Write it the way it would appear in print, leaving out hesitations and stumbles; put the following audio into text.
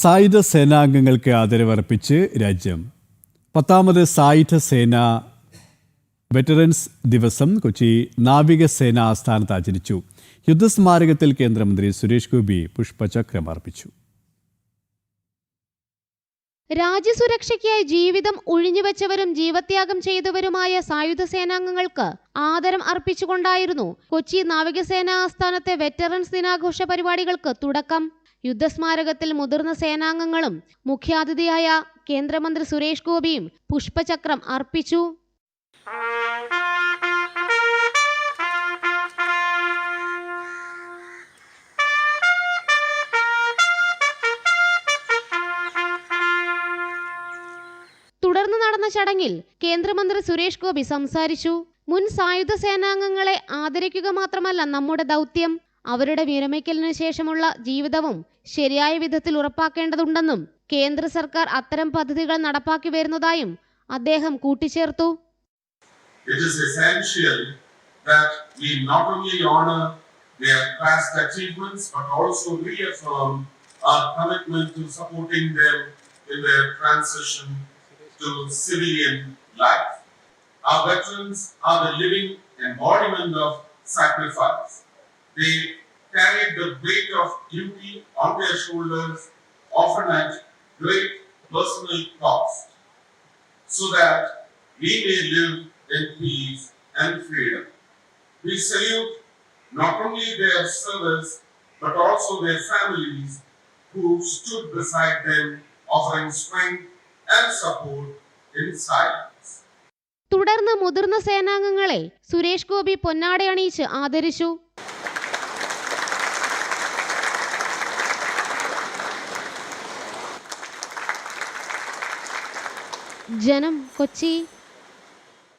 സായുധ സേനാംഗങ്ങൾക്ക് ആദരവർപ്പിച്ച് രാജ്യം. 10ാമത് സായുധ സേന വെറ്ററൻസ് ദിവസം കൊച്ചി നാവികസേന ആസ്ഥാനത്ത് ആചരിച്ചു. യുദ്ധസ്മാരകത്തിൽ കേന്ദ്രമന്ത്രി സുരേഷ് ഗോപി പുഷ്പചക്രം അർപ്പിച്ചു. രാജ്യസുരക്ഷയ്ക്കായി ജീവിതം ഒഴിഞ്ഞുവെച്ചവരും ജീവത്യാഗം ചെയ്തവരുമായ സായുധ സേനാംഗങ്ങൾക്ക് ആദരം അർപ്പിച്ചുകൊണ്ടായിരുന്നു കൊച്ചി നാവികസേന ആസ്ഥാനത്തെ വെറ്ററൻസ് ദിനാഘോഷ പരിപാടികൾക്ക് തുടക്കം. യുദ്ധസ്മാരകത്തിൽ മുതിർന്ന സേനാംഗങ്ങളും മുഖ്യാതിഥിയായ കേന്ദ്രമന്ത്രി സുരേഷ് ഗോപിയും പുഷ്പചക്രം അർപ്പിച്ചു. തുടർന്ന് നടന്ന ചടങ്ങിൽ കേന്ദ്രമന്ത്രി സുരേഷ് ഗോപി സംസാരിച്ചു. മുൻ സായുധ സേനാംഗങ്ങളെ ആദരിക്കുക മാത്രമല്ല നമ്മുടെ ദൗത്യം, അവരുടെ വിരമിക്കലിനു ശേഷമുള്ള ജീവിതവും ശരിയായ വിധത്തിൽ ഉറപ്പാക്കേണ്ടതുണ്ടെന്നും കേന്ദ്ര സർക്കാർ അത്തരം പദ്ധതികൾ നടപ്പാക്കി വരുന്നതായും അദ്ദേഹം കൂട്ടിച്ചേർത്തു. It is essential that we not only honor their past achievements but also reaffirm our commitment to supporting them in their transition to civilian life. Our veterans are the living embodiment of sacrifice. They carried the weight of duty on their shoulders, often at great personal cost, so that we may live in peace and freedom. We salute not only their service but also their families who stood beside them, offering strength and support in silence. തുടർന്ന് മുതിർന്ന സേനാംഗങ്ങളെ സുരേഷ് ഗോപി പൊന്നാട അണിയിച്ച് ആദരിച്ചു. ജനം, കൊച്ചി.